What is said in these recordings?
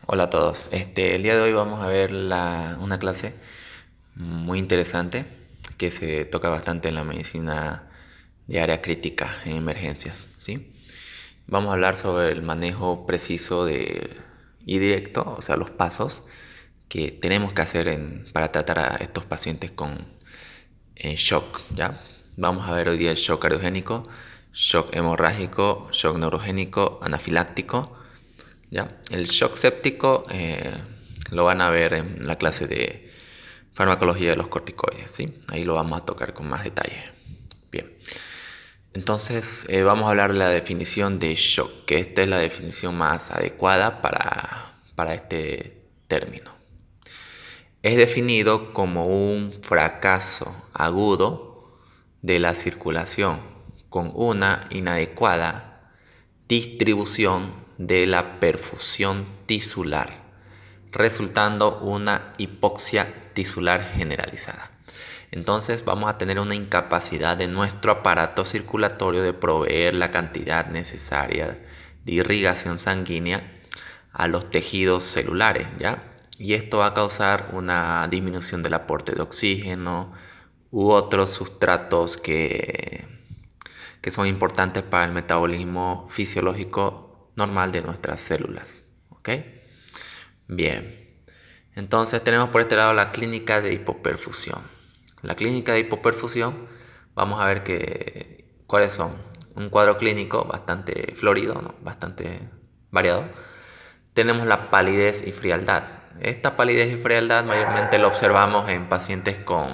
Hola a todos. El día de hoy vamos a ver una clase muy interesante que se toca bastante en la medicina de área crítica en emergencias, ¿sí? Vamos a hablar sobre el manejo preciso y directo, o sea, los pasos que tenemos que hacer para tratar a estos pacientes con shock, ¿ya? Vamos a ver hoy día el shock cardiogénico, shock hemorrágico, shock neurogénico, anafiláctico. ¿Ya? El shock séptico lo van a ver en la clase de farmacología de los corticoides, ¿sí? Ahí lo vamos a tocar con más detalle. Bien, entonces vamos a hablar de la definición de shock, que esta es la definición más adecuada para este término. Es definido como un fracaso agudo de la circulación con una inadecuada distribución de la perfusión tisular, resultando una hipoxia tisular generalizada. Entonces vamos a tener una incapacidad de nuestro aparato circulatorio de proveer la cantidad necesaria de irrigación sanguínea a los tejidos celulares, ¿ya? Y esto va a causar una disminución del aporte de oxígeno u otros sustratos que son importantes para el metabolismo fisiológico normal de nuestras células. ¿Ok? Bien. Entonces tenemos por este lado la clínica de hipoperfusión. La clínica de hipoperfusión, vamos a ver cuáles son. Un cuadro clínico bastante florido, ¿no? Bastante variado. Tenemos la palidez y frialdad. Esta palidez y frialdad mayormente lo observamos en pacientes con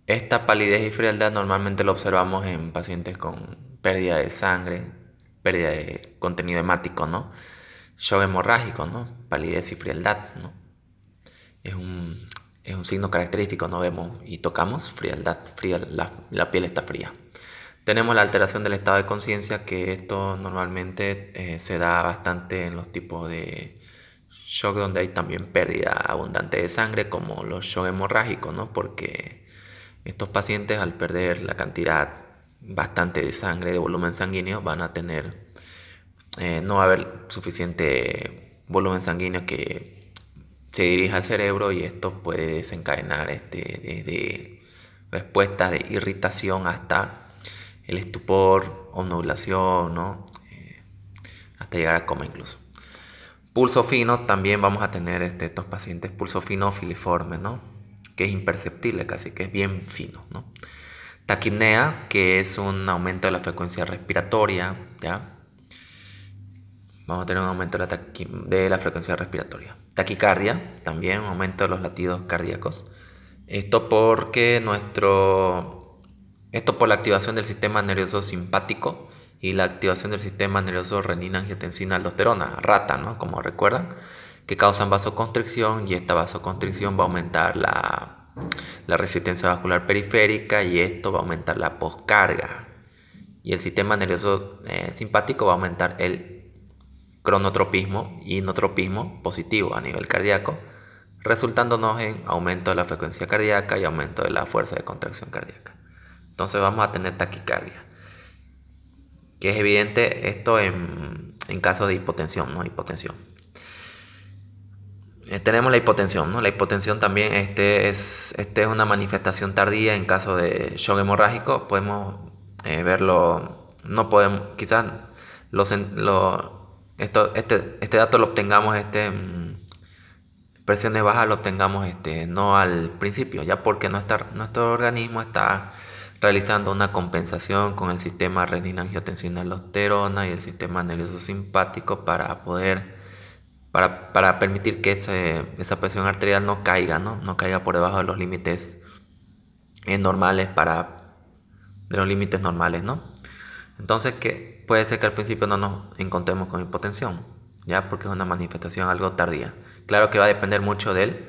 Esta palidez y frialdad normalmente lo observamos en pacientes con pérdida de sangre, pérdida de contenido hemático, ¿no? Shock hemorrágico, ¿no? Palidez y frialdad, ¿no? Es un, es un signo característico, ¿no? Vemos y tocamos frialdad, la piel está fría. Tenemos la alteración del estado de conciencia, que esto normalmente se da bastante en los tipos de shock donde hay también pérdida abundante de sangre, como los shock hemorrágicos, ¿no? Porque estos pacientes, al perder la cantidad bastante de sangre, de volumen sanguíneo, van a tener, no va a haber suficiente volumen sanguíneo que se dirija al cerebro, y esto puede desencadenar desde respuestas de irritación hasta el estupor, obnubilación, ¿no? Hasta llegar a coma incluso. Pulso fino, también vamos a tener estos pacientes pulso fino filiforme, ¿no? Que es imperceptible casi, que es bien fino, ¿no? Taquipnea, que es un aumento de la frecuencia respiratoria, ¿ya? Vamos a tener un aumento de la frecuencia respiratoria. Taquicardia, también un aumento de los latidos cardíacos. Esto porque Esto por la activación del sistema nervioso simpático y la activación del sistema nervioso renina-angiotensina-aldosterona, rata, ¿no? Como recuerdan, que causan vasoconstricción, y esta vasoconstricción va a aumentar la resistencia vascular periférica, y esto va a aumentar la poscarga. Y el sistema nervioso simpático va a aumentar el cronotropismo y notropismo positivo a nivel cardíaco, resultándonos en aumento de la frecuencia cardíaca y aumento de la fuerza de contracción cardíaca. Entonces vamos a tener taquicardia, que es evidente esto en caso de hipotensión, ¿no? Hipotensión. Tenemos la hipotensión, ¿no? La hipotensión también este es una manifestación tardía en caso de shock hemorrágico. Podemos verlo, no podemos, quizás este dato lo obtengamos, presiones bajas lo obtengamos no al principio, ya porque nuestro organismo está realizando una compensación con el sistema renina-angiotensina-aldosterona y el sistema nervioso simpático para permitir que esa presión arterial no caiga, ¿no? No caiga por debajo de los límites normales de los límites normales, ¿no? Entonces, que puede ser que al principio no nos encontremos con hipotensión, ya porque es una manifestación algo tardía. Claro que va a depender mucho de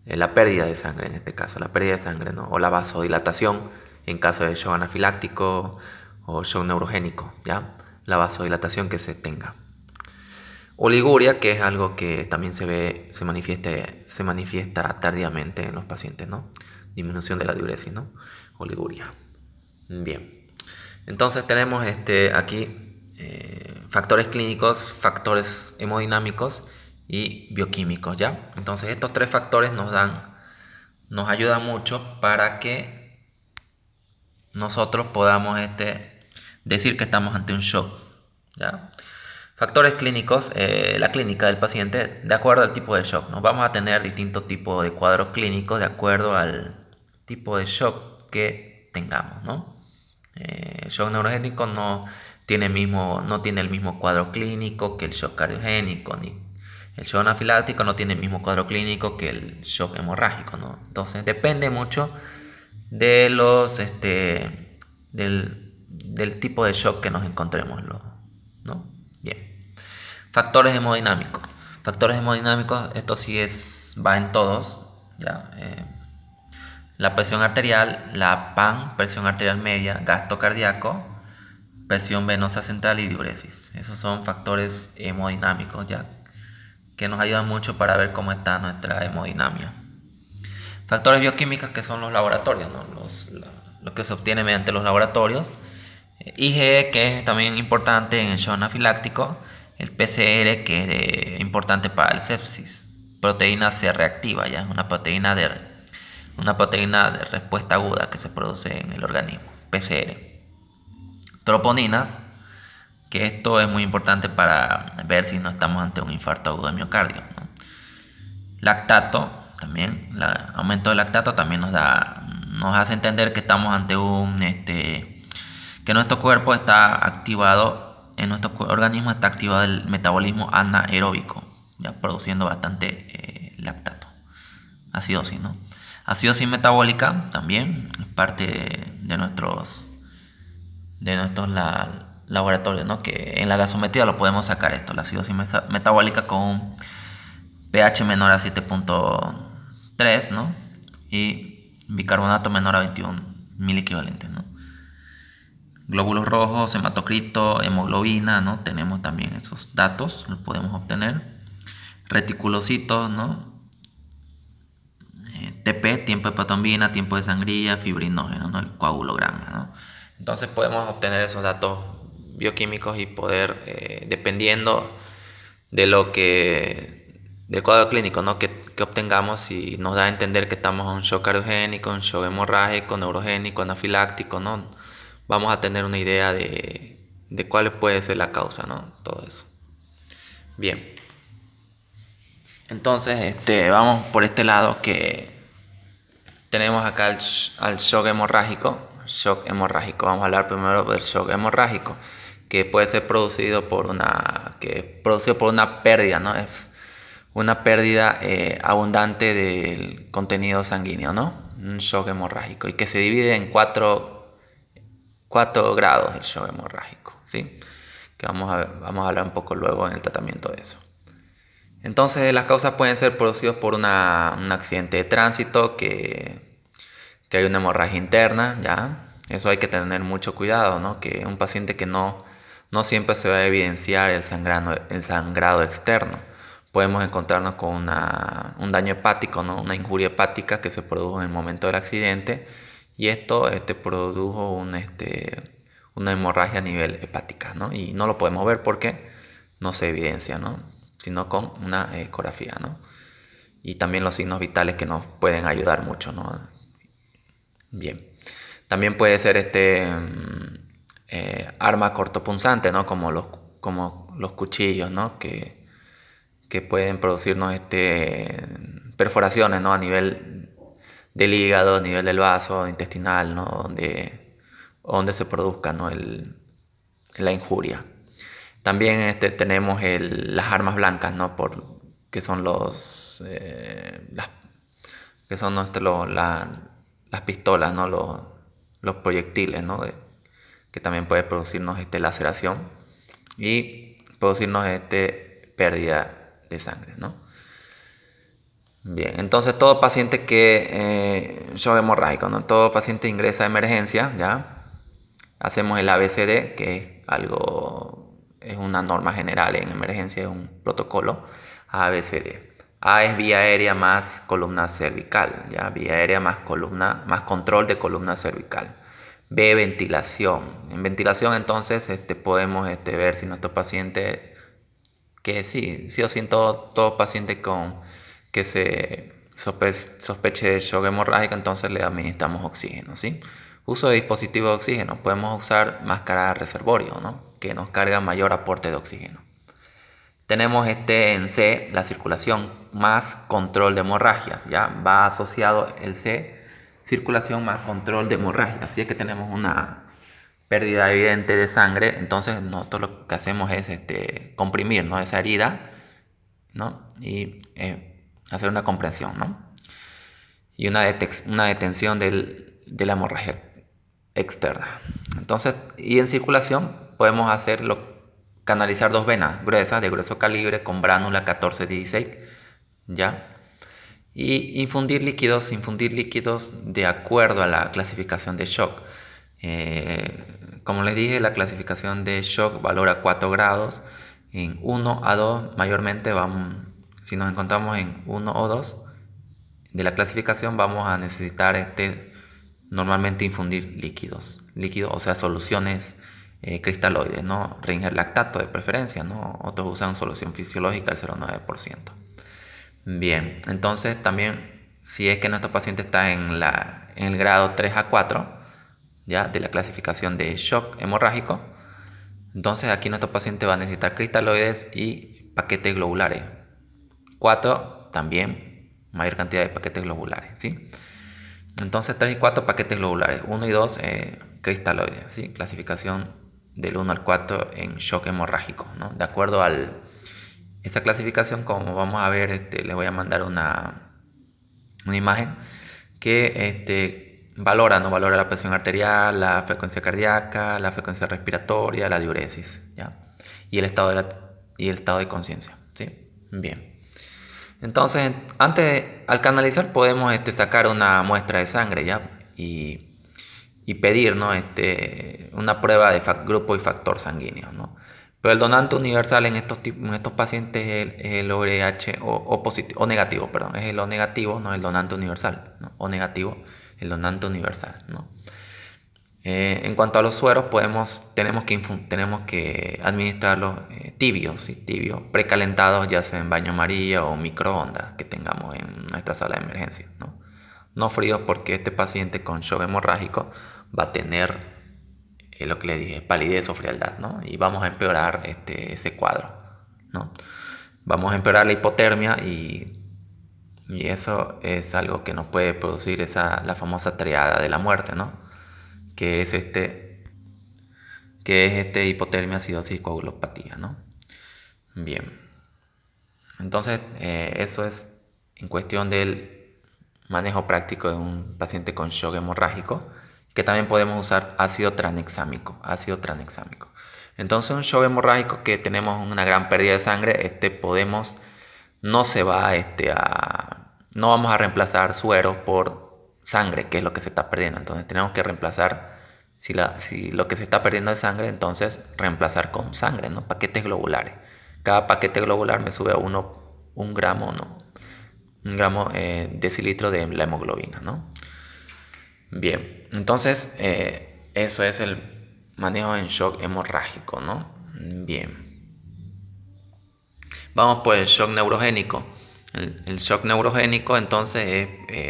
la pérdida de sangre, en este caso, la pérdida de sangre, ¿no? O la vasodilatación en caso de shock anafiláctico o shock neurogénico, ¿ya? La vasodilatación que se tenga. Oliguria, que es algo que también se manifiesta tardíamente en los pacientes, ¿no? Disminución de la diuresis, ¿no? Oliguria. Bien. Entonces tenemos aquí factores clínicos, factores hemodinámicos y bioquímicos, ¿ya? Entonces estos tres factores nos ayudan mucho para que nosotros podamos decir que estamos ante un shock, ¿ya? Factores clínicos, la clínica del paciente, de acuerdo al tipo de shock, ¿no? Vamos a tener distintos tipos de cuadros clínicos de acuerdo al tipo de shock que tengamos, ¿no? El shock neurogénico no tiene el mismo cuadro clínico que el shock cardiogénico, ni el shock anafiláctico no tiene el mismo cuadro clínico que el shock hemorrágico, ¿no? Entonces depende mucho de del tipo de shock que nos encontremos, ¿no? Bien. Factores hemodinámicos. Factores hemodinámicos, esto sí va en todos, ¿ya? La presión arterial, la PAN, presión arterial media, gasto cardíaco, presión venosa central y diuresis. Esos son factores hemodinámicos, ¿ya? Que nos ayudan mucho para ver cómo está nuestra hemodinamia. Factores bioquímicos, que son los laboratorios, ¿no? Lo que se obtiene mediante los laboratorios. IgE, que es también importante en el shock anafiláctico. El PCR, que es importante para el sepsis. Proteína C reactiva, ya es una proteína de respuesta aguda que se produce en el organismo. PCR. Troponinas, que esto es muy importante para ver si no estamos ante un infarto agudo de miocardio, ¿no? Lactato, también, el aumento del lactato también nos hace entender que estamos ante que nuestro cuerpo está activado, en nuestro organismo está activado el metabolismo anaeróbico, ya produciendo bastante lactato. Acidosis, ¿no? Acidosis metabólica también es parte de nuestros laboratorios, ¿no? Que en la gasometría lo podemos sacar esto, la acidosis metabólica con un pH menor a 7.3, ¿no? Y bicarbonato menor a 21 miliequivalentes, ¿no? Glóbulos rojos, hematocrito, hemoglobina, ¿no? Tenemos también esos datos, los podemos obtener. Reticulocitos, ¿no? TP, tiempo de hepatombina, tiempo de sangría, fibrinógeno, ¿no? El coagulograma, ¿no? Entonces podemos obtener esos datos bioquímicos y poder, dependiendo de del cuadro clínico, ¿no? que obtengamos, si nos da a entender que estamos en un shock cardiogénico, un shock hemorrágico, neurogénico, anafiláctico, ¿no? Vamos a tener una idea de cuál puede ser la causa, ¿no? Todo eso. Bien. Entonces, vamos por este lado que tenemos acá al shock hemorrágico. Shock hemorrágico. Vamos a hablar primero del shock hemorrágico, que puede ser producido por una pérdida, ¿no? Es una pérdida abundante del contenido sanguíneo, ¿no? Un shock hemorrágico, y que se divide en cuatro grados el shock hemorrágico, ¿sí? Que vamos a hablar un poco luego en el tratamiento de eso. Entonces las causas pueden ser producidas por un accidente de tránsito, que hay una hemorragia interna, ¿ya? Eso hay que tener mucho cuidado, ¿no? Que un paciente que no siempre se va a evidenciar el sangrado externo. Podemos encontrarnos con un daño hepático, ¿no? Una injuria hepática que se produjo en el momento del accidente, y esto produjo una hemorragia a nivel hepática, ¿no? Y no lo podemos ver porque no se evidencia, ¿no? Sino con una ecografía, ¿no? Y también los signos vitales que nos pueden ayudar mucho, ¿no? Bien. También puede ser arma cortopunzante, ¿no? Como los cuchillos, ¿no? Que pueden producirnos perforaciones, ¿no? A nivel del hígado, a nivel del vaso intestinal, ¿no? Donde se produzca, ¿no? La injuria. También tenemos las armas blancas, ¿no? Que son las pistolas, ¿no? Los proyectiles, ¿no? Que también puede producirnos laceración y producirnos pérdida de sangre, ¿no? Bien, entonces todo paciente shock hemorrágico, ¿no? Todo paciente ingresa a emergencia, ¿ya? Hacemos el ABCD, que es una norma general en emergencia, es un protocolo ABCD. A es vía aérea más columna cervical, ¿ya? Vía aérea más control de columna cervical. B, ventilación. En ventilación entonces podemos ver si nuestro paciente que sí o sí en todo paciente que se sospeche de shock hemorrágico, entonces le administramos oxígeno, ¿sí? Uso de dispositivos de oxígeno. Podemos usar máscara reservorio, ¿no? Que nos carga mayor aporte de oxígeno. Tenemos en C la circulación más control de hemorragias, ¿ya? Va asociado el C, circulación más control de hemorragias. Así es que tenemos una pérdida evidente de sangre, entonces nosotros lo que hacemos es comprimir, ¿no? Esa herida, ¿no? Y hacer una compresión, ¿no? Y una detención de la hemorragia externa. Entonces, y en circulación podemos canalizar dos venas gruesas de grueso calibre con bránula 14-16, ¿ya? Y infundir líquidos de acuerdo a la clasificación de shock. Como les dije, la clasificación de shock valora 4 grados. En 1 a 2 mayormente si nos encontramos en 1 o 2 de la clasificación, vamos a necesitar normalmente infundir líquidos, o sea, soluciones cristaloides, ¿no? Ringer lactato de preferencia, ¿no? Otros usan solución fisiológica al 0,9%. Bien, entonces también si es que nuestro paciente está en el grado 3 a 4, ¿ya? De la clasificación de shock hemorrágico, entonces aquí nuestro paciente va a necesitar cristaloides y paquetes globulares. 4 también, mayor cantidad de paquetes globulares, ¿sí? Entonces 3 y 4 paquetes globulares, 1 y 2 cristaloides, ¿sí? Clasificación del 1 al 4 en shock hemorrágico, ¿no? De acuerdo a esa clasificación, como vamos a ver, les voy a mandar una imagen que valora la presión arterial, la frecuencia cardíaca, la frecuencia respiratoria, la diuresis, ¿ya? Y el estado de conciencia, ¿sí? Bien. Entonces, al canalizar podemos sacar una muestra de sangre, ¿ya? Y pedir, ¿no? Una prueba de grupo y factor sanguíneo, ¿no? Pero el donante universal en estos pacientes es el ORH o positivo, o negativo, perdón, es el O negativo, no el donante universal, ¿no? O negativo, el donante universal, ¿no? En cuanto a los sueros, tenemos que administrarlos tibios, ¿sí? Tibios, precalentados, ya sea en baño María o microondas que tengamos en nuestra sala de emergencia, ¿no? No fríos, porque este paciente con shock hemorrágico va a tener lo que le dije, palidez o frialdad, ¿no? Y vamos a empeorar ese cuadro, ¿no? Vamos a empeorar la hipotermia y eso es algo que nos puede producir la famosa triada de la muerte, ¿no? Que es hipotermia, acidosis y coagulopatía, ¿no? Bien. Entonces, eso es en cuestión del manejo práctico de un paciente con shock hemorrágico, que también podemos usar ácido tranexámico. Entonces, un shock hemorrágico que tenemos una gran pérdida de sangre, no vamos a reemplazar suero por sangre, que es lo que se está perdiendo. Entonces, tenemos que reemplazar, si lo que se está perdiendo es sangre, entonces reemplazar con sangre, ¿no? Paquetes globulares. Cada paquete globular me sube a un gramo, ¿no? Un gramo decilitro de la hemoglobina, ¿no? Bien, entonces eso es el manejo en shock hemorrágico, ¿no? Bien. Vamos por el shock neurogénico. El shock neurogénico entonces es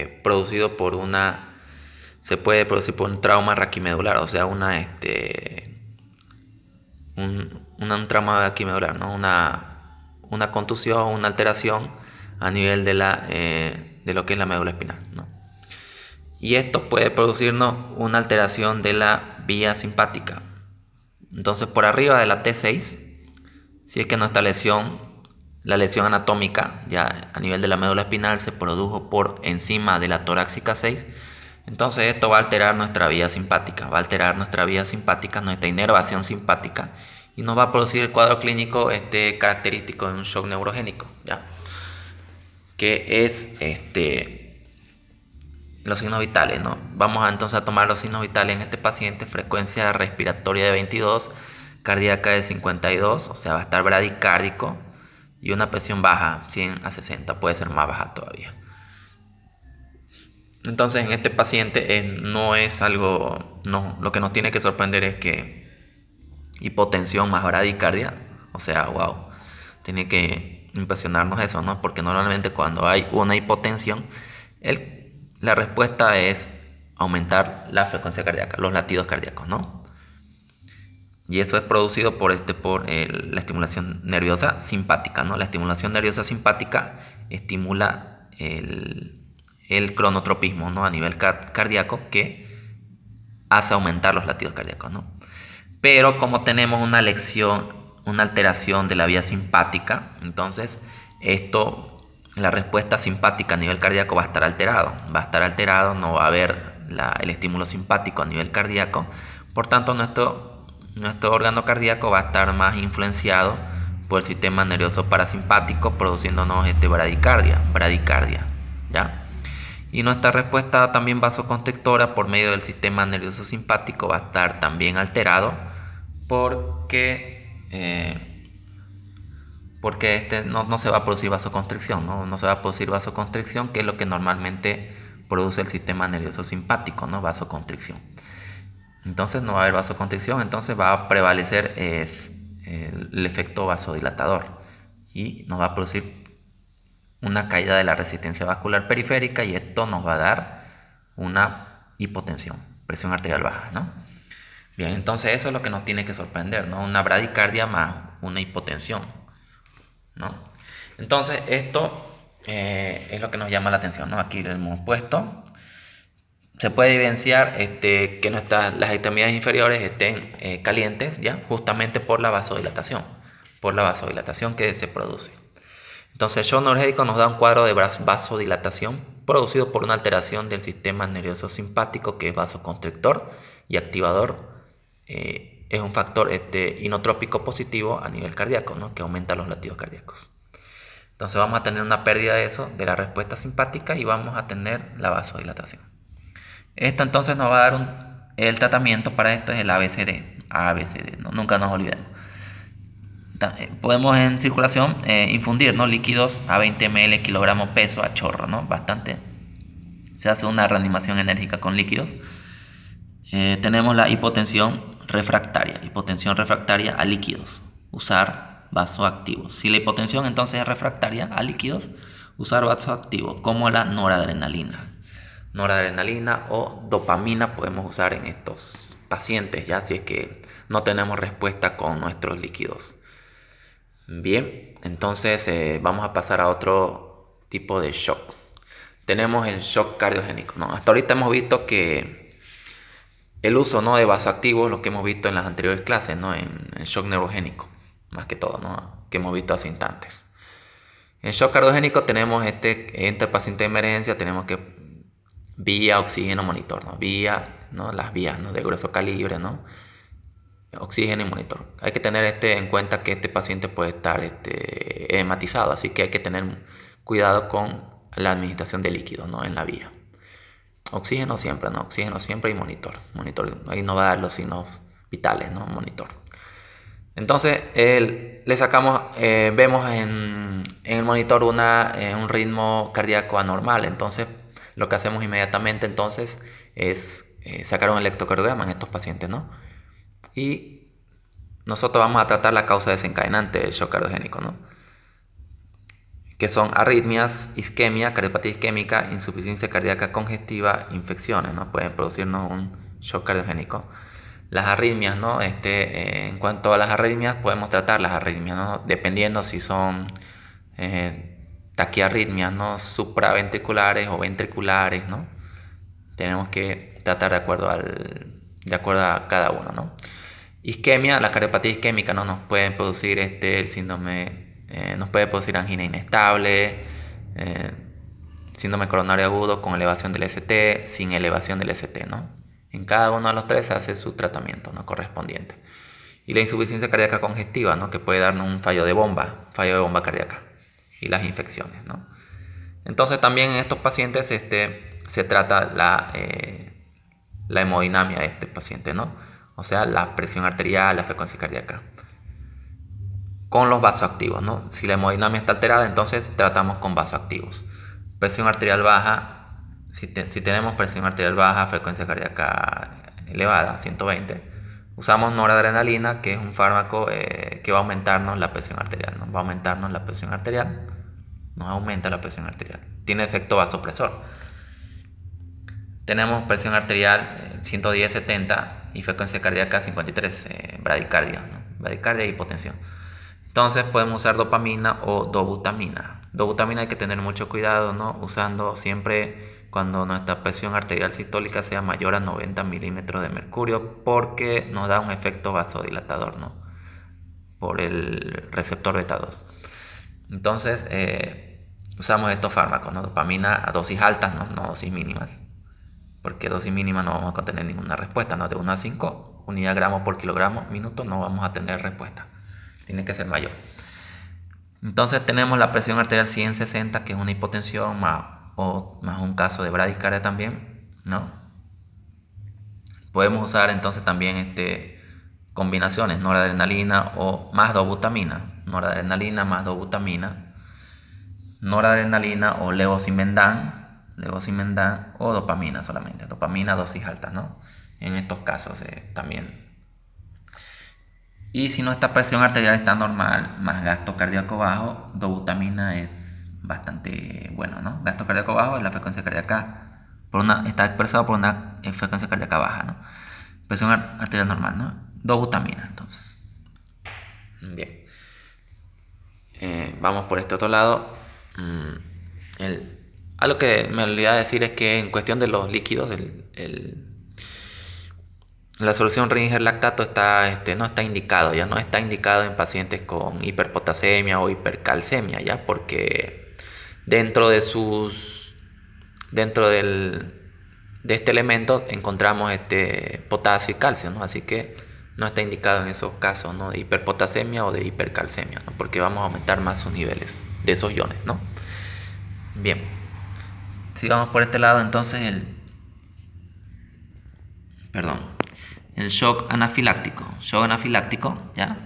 se puede producir por un trauma raquimedular, o sea, un trauma raquimedular, ¿no? Una contusión, una alteración a nivel de lo que es la médula espinal, ¿no? Y esto puede producirnos una alteración de la vía simpática. Entonces, por arriba de la T6, si es que nuestra la lesión anatómica ya a nivel de la médula espinal se produjo por encima de la torácica 6, entonces esto va a alterar nuestra vía simpática, nuestra inervación simpática, y nos va a producir el cuadro clínico característico de un shock neurogénico, ¿ya? Que es los signos vitales, ¿no? Vamos entonces a tomar los signos vitales en este paciente: frecuencia respiratoria de 22, cardíaca de 52, o sea, va a estar bradicárdico, y una presión baja, 100 a 60, puede ser más baja todavía. Entonces, en este paciente no es algo, no, lo que nos tiene que sorprender es que hipotensión más bradicardia, o sea, wow. tiene que impresionarnos eso, ¿no? Porque normalmente cuando hay una hipotensión, la respuesta es aumentar la frecuencia cardíaca, los latidos cardíacos, ¿no? Y eso es producido por la estimulación nerviosa simpática, ¿no? La estimulación nerviosa simpática estimula el cronotropismo, ¿no? A nivel cardíaco, que hace aumentar los latidos cardíacos, ¿no? Pero como tenemos una alteración de la vía simpática, entonces la respuesta simpática a nivel cardíaco va a estar alterado, no va a haber el estímulo simpático a nivel cardíaco, por tanto nuestro órgano cardíaco va a estar más influenciado por el sistema nervioso parasimpático, produciéndonos bradicardia, ¿ya? Y nuestra respuesta también vasoconstrictora por medio del sistema nervioso simpático va a estar también alterado porque no se va a producir vasoconstricción, ¿no? Se va a producir vasoconstricción, que es lo que normalmente produce el sistema nervioso simpático, ¿no? Vasoconstricción. Entonces no va a haber vasoconstricción, entonces va a prevalecer el efecto vasodilatador y nos va a producir una caída de la resistencia vascular periférica, y esto nos va a dar una hipotensión, presión arterial baja, ¿no? Bien, entonces eso es lo que nos tiene que sorprender, ¿no? Una bradicardia más una hipotensión, ¿no? Entonces esto es lo que nos llama la atención, ¿no? Aquí lo hemos puesto. Se puede evidenciar que las extremidades inferiores estén calientes, ¿ya? Justamente por la vasodilatación que se produce. Entonces el shock neurogénico nos da un cuadro de vasodilatación producido por una alteración del sistema nervioso simpático, que es vasoconstrictor y activador. Es un factor inotrópico positivo a nivel cardíaco, ¿no? Que aumenta los latidos cardíacos. Entonces vamos a tener una pérdida de la respuesta simpática y vamos a tener la vasodilatación. Esto entonces nos va a dar el tratamiento para esto es el ABCD, ¿no? Nunca nos olvidemos. Podemos en circulación infundir, ¿no? Líquidos a 20 ml kilogramo peso a chorro, ¿no? Bastante. Se hace una reanimación enérgica con líquidos. Tenemos la hipotensión refractaria a líquidos. Usar vasoactivos. Si la hipotensión entonces es refractaria a líquidos, usar vasoactivos como la noradrenalina. Noradrenalina o dopamina podemos usar en estos pacientes, ya si es que no tenemos respuesta con nuestros líquidos. Bien, entonces vamos a pasar a otro tipo de shock. Tenemos el shock cardiogénico, ¿no? Hasta ahorita hemos visto que el uso, ¿no?, de vasoactivos, lo que hemos visto en las anteriores clases, ¿no?, en el shock neurogénico, más que todo, ¿no?, que hemos visto hace instantes. En shock cardiogénico tenemos entre paciente de emergencia, tenemos que vía, oxígeno, monitor, ¿no? Las vías, ¿no?, de grueso calibre, ¿no? Oxígeno y monitor. Hay que tener en cuenta que este paciente puede estar edematizado, así que hay que tener cuidado con la administración de líquidos, ¿no?, en la vía. Oxígeno siempre, ¿no? Oxígeno siempre y monitor. Ahí nos va a dar los signos vitales, ¿no? Monitor. Entonces le sacamos, vemos en el monitor un ritmo cardíaco anormal. Entonces lo que hacemos inmediatamente entonces es sacar un electrocardiograma en estos pacientes, ¿no? Y nosotros vamos a tratar la causa desencadenante del shock cardiogénico, ¿no?, que son arritmias, isquemia, cardiopatía isquémica, insuficiencia cardíaca congestiva, infecciones, ¿no? Pueden producirnos un shock cardiogénico. Las arritmias, ¿no? En cuanto a las arritmias, podemos tratar las arritmias, ¿no?, dependiendo si son taquiarritmias, ¿no?, supraventriculares o ventriculares, ¿no? Tenemos que tratar de acuerdo a cada uno, ¿no? Isquemia, la cardiopatía isquémica, ¿no?, nos pueden producir el síndrome, nos puede producir angina inestable, síndrome coronario agudo con elevación del ST, sin elevación del ST, ¿no? En cada uno de los tres se hace su tratamiento, ¿no?, correspondiente. Y la insuficiencia cardíaca congestiva, ¿no?, que puede darnos un fallo de bomba cardíaca, y las infecciones, ¿no? Entonces también en estos pacientes se trata la hemodinamia de este paciente, ¿no? O sea, la presión arterial, la frecuencia cardíaca, con los vasoactivos, ¿no? Si la hemodinamia está alterada, entonces tratamos con vasoactivos. Presión arterial baja, si tenemos presión arterial baja, frecuencia cardíaca elevada, 120, Usamos noradrenalina, que es un fármaco que va a aumentarnos la presión arterial, ¿no? Va a aumentarnos la presión arterial, nos aumenta la presión arterial. Tiene efecto vasopresor. Tenemos presión arterial 110-70 y frecuencia cardíaca 53, bradicardia, ¿no? Bradicardia y hipotensión. Entonces podemos usar dopamina o dobutamina. Dobutamina hay que tener mucho cuidado, ¿no? Usando siempre cuando nuestra presión arterial sistólica sea mayor a 90 milímetros de mercurio, porque nos da un efecto vasodilatador, ¿no? Por el receptor beta 2. Entonces usamos estos fármacos, ¿no? Dopamina a dosis altas, ¿no? No dosis mínimas, porque dosis mínima no vamos a tener ninguna respuesta, ¿no? De 1 a 5 unidad gramos por kilogramo minuto no vamos a tener respuesta, tiene que ser mayor. Entonces tenemos la presión arterial 160, que es una hipotensión más un caso de bradicardia también, ¿no? Podemos usar entonces también combinaciones, noradrenalina o más dobutamina, noradrenalina más dobutamina, noradrenalina o levosimendan o dopamina solamente, dopamina a dosis altas, ¿no? En estos casos también. Y si nuestra presión arterial está normal, más gasto cardíaco bajo, dobutamina es bastante bueno, ¿no? Gasto cardíaco bajo es la frecuencia cardíaca está expresado por una frecuencia cardíaca baja, ¿no? Presión arterial normal, ¿no? Dobutamina, entonces. Bien. Vamos por este otro lado. Algo que me olvidé decir es que en cuestión de los líquidos, la solución Ringer lactato no está indicado, ya no está indicado en pacientes con hiperpotasemia o hipercalcemia, ya, porque dentro de este elemento encontramos potasio y calcio, ¿no? Así que no está indicado en esos casos, ¿no? De hiperpotasemia o de hipercalcemia, ¿no? Porque vamos a aumentar más sus niveles de esos iones, ¿no? Bien, sigamos por este lado entonces el shock anafiláctico. Shock anafiláctico, ¿ya?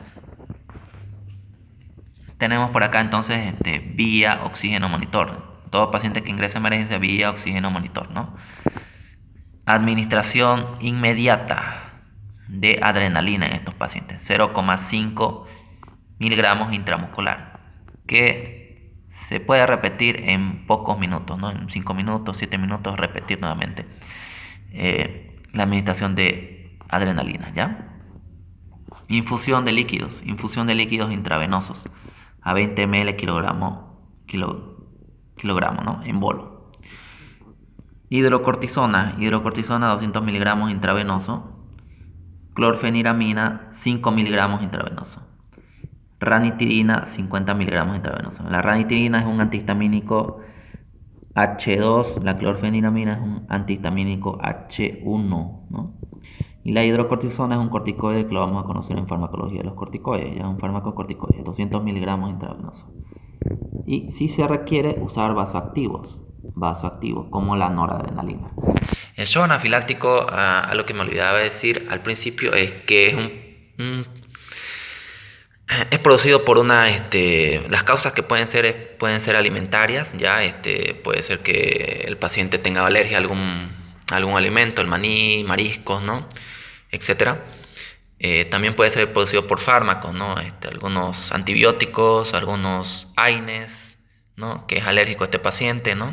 Tenemos por acá entonces vía oxígeno monitor. Todo paciente que ingresa a emergencia vía oxígeno monitor, ¿no? Administración inmediata de adrenalina en estos pacientes, 0,5 miligramos intramuscular, que se puede repetir en pocos minutos, ¿no? En 5 minutos, 7 minutos, repetir nuevamente la administración de adrenalina, ¿ya? Infusión de líquidos intravenosos a 20 ml kilogramo, ¿no? En bolo. Hidrocortisona 200 miligramos intravenoso. Clorfeniramina 5 miligramos intravenoso. Ranitidina 50 miligramos intravenoso. La ranitidina es un antihistamínico H2, la clorfeniramina es un antihistamínico H1, ¿no? Y la hidrocortisona es un corticoide que lo vamos a conocer en farmacología de los corticoides, ya es un fármaco corticoide, 200 miligramos intravenoso. Y si se requiere usar vasoactivos como la noradrenalina. El shock anafiláctico, algo que me olvidaba decir al principio, es que es producido por las causas que pueden ser alimentarias, ya puede ser que el paciente tenga alergia a algún alimento, el maní, mariscos, ¿no? Etcétera. También puede ser producido por fármacos, ¿no? Algunos antibióticos, algunos AINES, ¿no? Que es alérgico a este paciente, ¿no?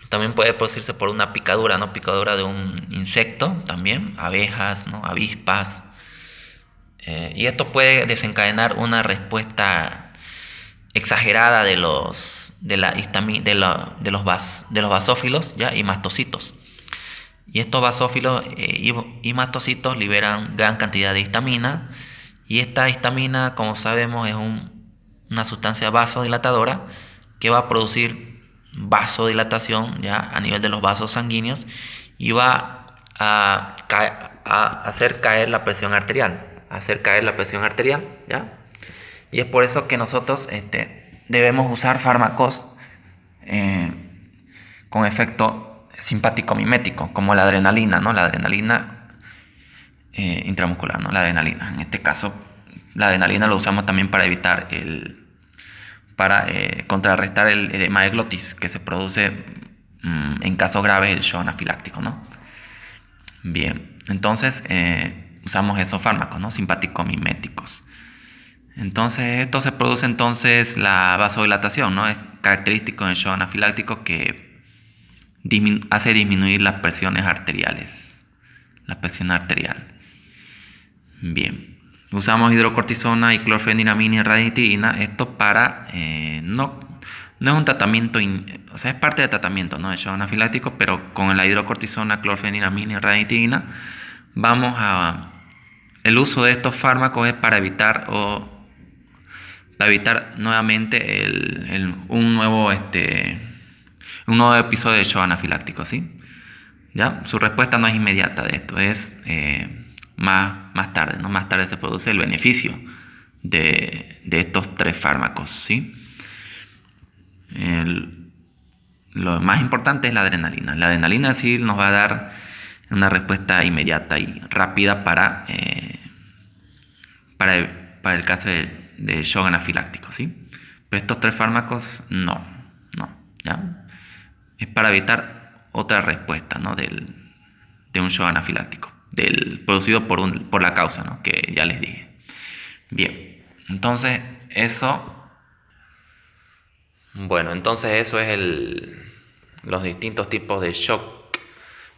También puede producirse por una picadura, ¿no? Picadura de un insecto también, abejas, ¿no? Avispas. Y esto puede desencadenar una respuesta exagerada de los basófilos, ¿ya? Y mastocitos. Y estos basófilos y mastocitos liberan gran cantidad de histamina, y esta histamina, como sabemos, es una sustancia vasodilatadora que va a producir vasodilatación, ya, a nivel de los vasos sanguíneos, y va a hacer caer la presión arterial, ¿ya? Y es por eso que nosotros debemos usar fármacos con efecto simpático mimético, como la adrenalina, ¿no? La adrenalina intramuscular, ¿no? La adrenalina. En este caso, la adrenalina lo usamos también para evitar contrarrestar el edema de glotis que se produce en casos graves del shock anafiláctico, ¿no? Bien, entonces usamos esos fármacos, ¿no? Simpático-miméticos. Entonces, esto se produce entonces la vasodilatación, ¿no? Es característico en el shock anafiláctico que hace disminuir las presiones arteriales, la presión arterial. Bien, usamos hidrocortisona y clorfeniramina y ranitidina. Esto para, no es un tratamiento, o sea, es parte del tratamiento, ¿no? De shock anafiláctico, pero con la hidrocortisona, clorfeniramina y ranitidina, el uso de estos fármacos es para evitar nuevamente un nuevo episodio de shock anafiláctico, ¿sí? ¿Ya? Su respuesta no es inmediata de esto, es más tarde, ¿no? Más tarde se produce el beneficio de estos 3 fármacos, ¿sí? Lo más importante es la adrenalina. La adrenalina sí nos va a dar una respuesta inmediata y rápida para el caso de shock anafiláctico, ¿sí? Pero estos 3 fármacos no, ¿ya? Es para evitar otra respuesta, ¿no? de un shock anafiláctico, producido por la causa, ¿no? Que ya les dije. Bien, entonces eso es los distintos tipos de shock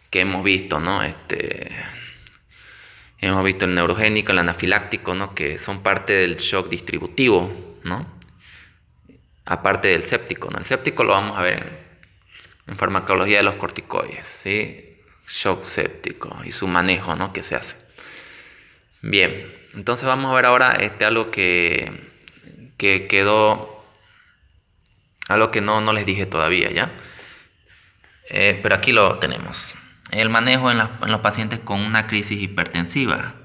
que hemos visto, ¿no? Hemos visto el neurogénico, el anafiláctico, ¿no? Que son parte del shock distributivo, ¿no? Aparte del séptico, ¿no? El séptico lo vamos a ver en farmacología de los corticoides, ¿sí? Shock séptico y su manejo, ¿no? Que se hace. Bien, entonces vamos a ver ahora algo que quedó, algo que no les dije todavía, ¿ya? Pero aquí lo tenemos. El manejo en los pacientes con una crisis hipertensiva,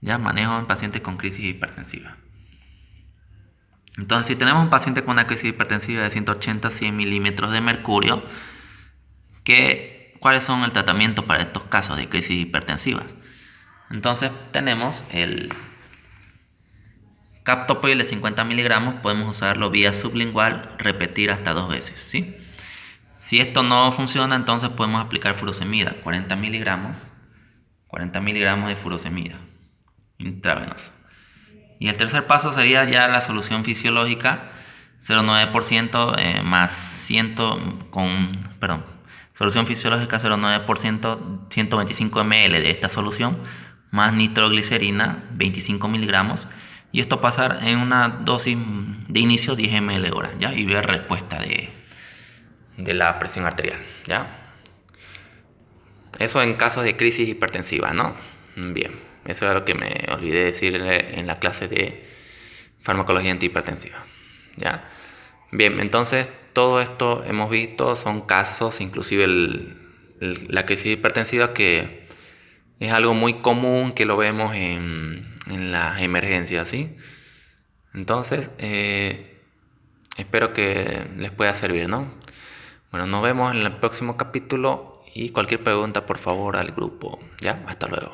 ¿ya? Manejo en pacientes con crisis hipertensiva. Entonces, si tenemos un paciente con una crisis hipertensiva de 180-100 milímetros de mercurio, ¿cuáles son el tratamiento para estos casos de crisis hipertensivas? Entonces, tenemos el captopril de 50 miligramos, podemos usarlo vía sublingual, repetir hasta 2 veces, ¿sí? Si esto no funciona, entonces podemos aplicar furosemida, 40 miligramos de furosemida intravenosa. Y el tercer paso sería ya la solución fisiológica, 0,9% más 100 solución fisiológica 0,9%, 125 ml de esta solución, más nitroglicerina, 25 miligramos, y esto pasar en una dosis de inicio 10 ml hora, ¿ya? Y ver respuesta de la presión arterial, ¿ya? Eso en casos de crisis hipertensiva, ¿no? Bien, eso era lo que me olvidé decir en la clase de farmacología antihipertensiva, ¿ya? Bien, entonces todo esto hemos visto son casos, inclusive la crisis hipertensiva, que es algo muy común que lo vemos en las emergencias, ¿sí? Entonces, espero que les pueda servir, ¿no? Bueno, nos vemos en el próximo capítulo y cualquier pregunta, por favor, al grupo, ¿ya? Hasta luego.